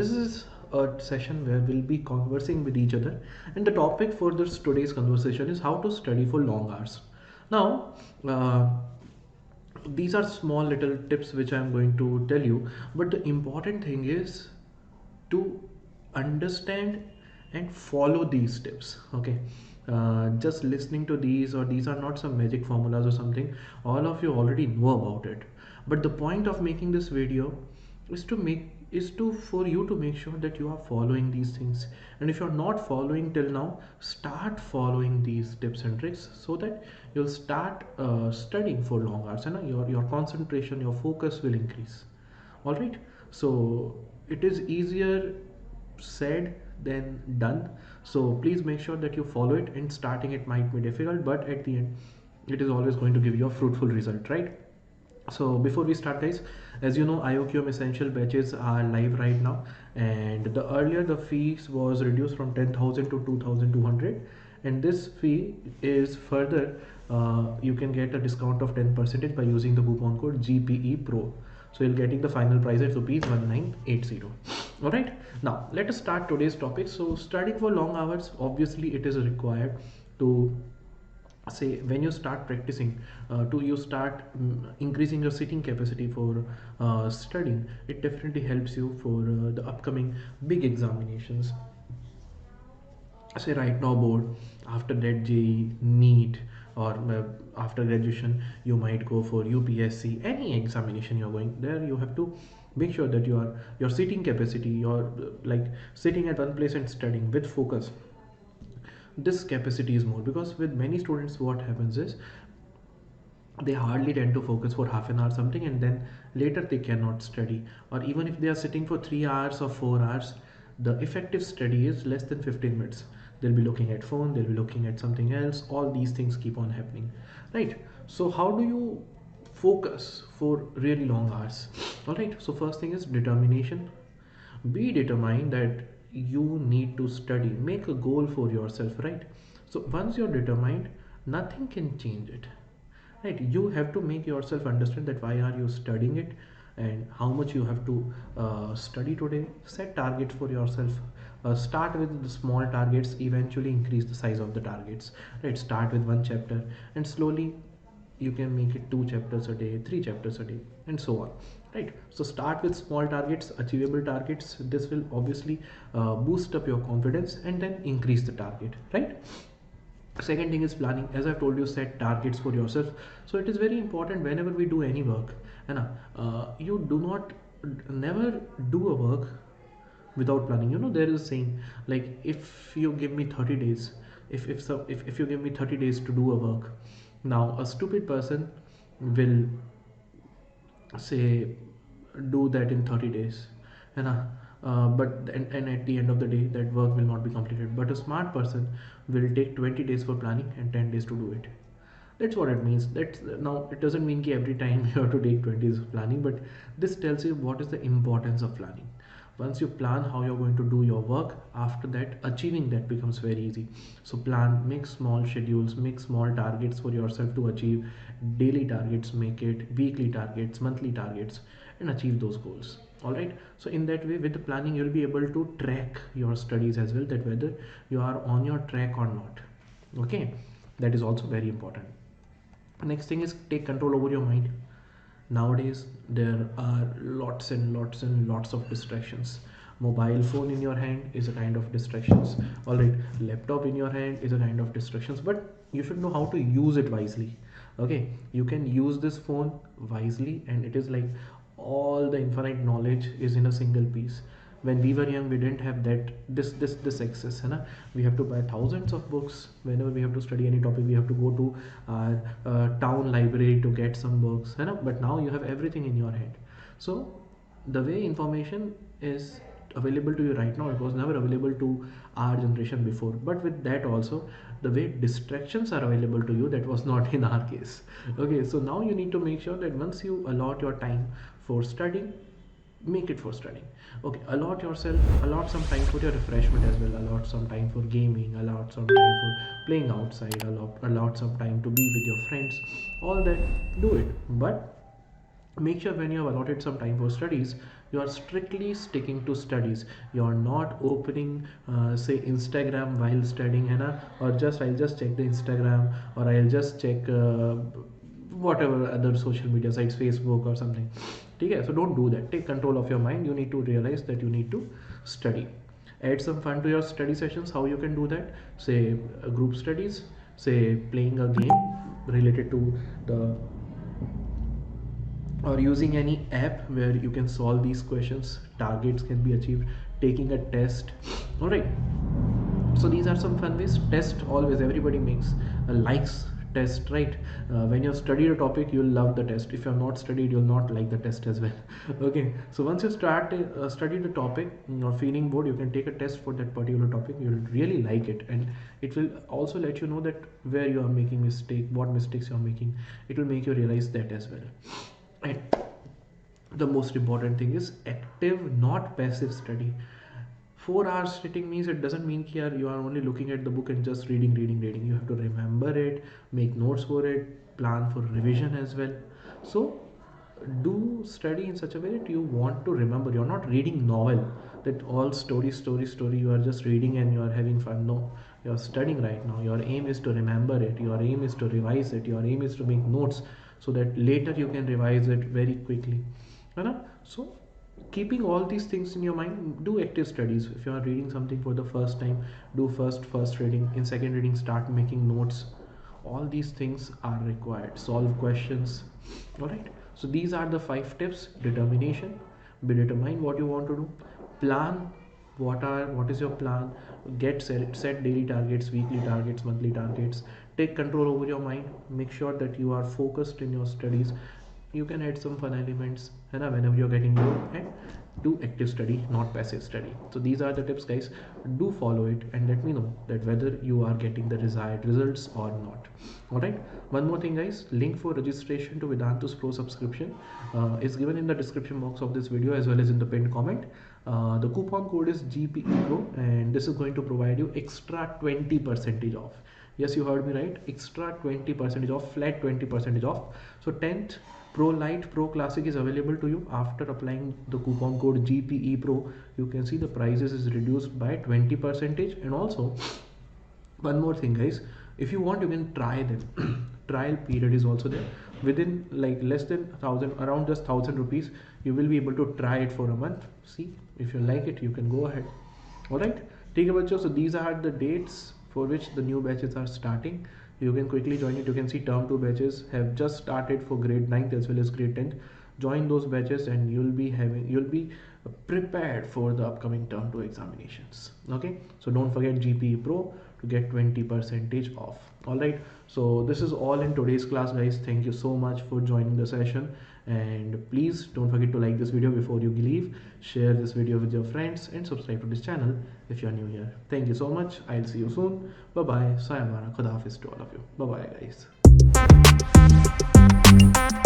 this is a session where we'll be conversing with each other, and the topic for this today's conversation is how to study for long hours. Now, uh, these are small little tips which I'm going to tell you, but the important thing is to understand and follow these tips. Okay, just listening to these, or these are not some magic formulas or something, all of you already know about it. But the point of making this video is to for you to make sure that you are following these things. And if you're not following till now, start following these tips and tricks so that you'll start studying for long hours, and your concentration, your focus will increase. All right, so it is easier said than done, so please make sure that you follow it. In starting it might be difficult, but at the end it is always going to give you a fruitful result, right? So before we start, guys, as you know, IOQM essential batches are live right now, and the earlier the fees was reduced from 10,000 to 2,200, and this fee is further you can get a discount of 10% by using the coupon code GPE Pro. So you're getting the final price at rupees 1980. All right, now let us start today's topic. So studying for long hours, obviously it is required to say when you start practicing, to you start increasing your sitting capacity for studying. It definitely helps you for the upcoming big examinations. Say right now board, after that JEE, NEET, or after graduation you might go for UPSC. Any examination you're going there, you have to make sure that your sitting capacity, your like sitting at one place and studying with focus, this capacity is more. Because with many students what happens is they hardly tend to focus for half an hour something, and then later they cannot study. Or even if they are sitting for 3 hours or 4 hours, the effective study is less than 15 minutes. They'll be looking at phone, they'll be looking at something else. All these things keep on happening, right? So how do you focus for really long hours? All right, so first thing is determination. Be determined that you need to study. Make a goal for yourself, right? So once you're determined, nothing can change it, right? You have to make yourself understand that why are you studying it, and how much you have to study today. Set targets for yourself. Start with the small targets, eventually increase the size of the targets, right? Start with one chapter, and slowly you can make it 2 chapters a day, 3 chapters a day, and so on, right? So start with small targets, achievable targets. This will obviously boost up your confidence, and then increase the target, right? Second thing is planning. As I've told you, set targets for yourself. So it is very important whenever we do any work, and you do not never do a work without planning. You know, there is a saying, like, if you give me 30 days, if you give me 30 days to do a work, now a stupid person will say do that in 30 days, and and at the end of the day that work will not be completed. But a smart person will take 20 days for planning and 10 days to do it. That's what it means. That's now, it doesn't mean that every time you have to take 20 days of planning, but this tells you what is the importance of planning. Once you plan how you're going to do your work, after that achieving that becomes very easy. So plan, make small schedules, make small targets for yourself to achieve. Daily targets, make it weekly targets, monthly targets, and achieve those goals. All right, so in that way, with the planning, you'll be able to track your studies as well, that whether you are on your track or not. Okay, that is also very important. Next thing is take control over your mind. Nowadays there are lots and lots and lots of distractions. Mobile phone in your hand is a kind of distractions. All right, laptop in your hand is a kind of distractions, but you should know how to use it wisely. Okay, you can use this phone wisely, and it is like all the infinite knowledge is in a single piece. When we were young, we didn't have that this access, है ना? We have to buy thousands of books. Whenever we have to study any topic, we have to go to our town library to get some books, है ना? But now you have everything in your hand. So the way information is available to you right now, it was never available to our generation before. But with that also, the way distractions are available to you, that was not in our case. Okay, so now you need to make sure that once you allot your time for studying, make it for studying. Okay, allot some time for your refreshment as well. Allot some time for gaming, allot some time for playing outside, allot some time to be with your friends. All that, do it. But make sure when you have allotted some time for studies, You are strictly sticking to studies. You are not opening say Instagram while studying, है ना, or just I'll just check the Instagram, or I'll just check whatever other social media sites, Facebook or something. Okay, so don't do that. Take control of your mind. You need to realize that you need to study. Add some fun to your study sessions. How you can do that? Say group studies, say playing a game related to the, or using any app where you can solve these questions, targets can be achieved, taking a test. All right, so these are some fun ways. Test, always everybody makes a likes test, right? When you've studied a topic, you'll love the test. If you have not studied, you'll not like the test as well. Okay, so once you start study the topic, you're feeling bored, you can take a test for that particular topic. You'll really like it, and it will also let you know that where you are making mistake, what mistakes you're making. It will make you realize that as well. And the most important thing is active, not passive study. 4 hours sitting means, it doesn't mean that you are only looking at the book and just reading. You have to remember it, make notes for it, plan for revision as well. So do study in such a way that you want to remember. You're not reading novel, that all story, you are just reading and you are having fun. No, you're studying right now. Your aim is to remember it, your aim is to revise it, your aim is to make notes so that later you can revise it very quickly. So keeping all these things in your mind, do active studies. If you are reading something for the first time, do first reading. In second reading, start making notes. All these things are required. Solve questions. All right, so these are the 5 tips. Determination, be determined what you want to do. Plan, what is your plan. Get set daily targets, weekly targets, monthly targets. Take control over your mind. Make sure that you are focused in your studies. You can add some fun elements, and whenever you're getting bored, and do active study, not passive study. So these are the tips, guys. Do follow it and let me know that whether you are getting the desired results or not. All right, one more thing, guys. Link for registration to Vedantus Pro subscription is given in the description box of this video as well as in the pinned comment. The coupon code is GPE Pro, and this is going to provide you extra 20% off. Yes, you heard me right. Extra 20% off, flat 20% off. So 10th Pro Lite, Pro Classic is available to you. After applying the coupon code GPE Pro, you can see the prices is reduced by 20%. And also, one more thing, guys, if you want, you can try them. Trial period is also there. Within like less than 1,000, around just 1,000 rupees, you will be able to try it for a month. See, if you like it, you can go ahead. All right, take a picture. So these are the dates for which the new batches are starting. You can quickly join it. You can see term 2 batches have just started for grade 9th as well as grade 10th. Join those batches and you'll be prepared for the upcoming term 2 examinations. Okay, so don't forget GPE Pro to get 20% off. All right, so this is all in today's class, guys. Thank you so much for joining the session, and please don't forget to like this video before you leave. Share this video with your friends and subscribe to this channel if you are new here. Thank you so much. I'll see you soon. Bye bye. Sayonara. Khuda Hafiz to all of you. Bye bye, guys.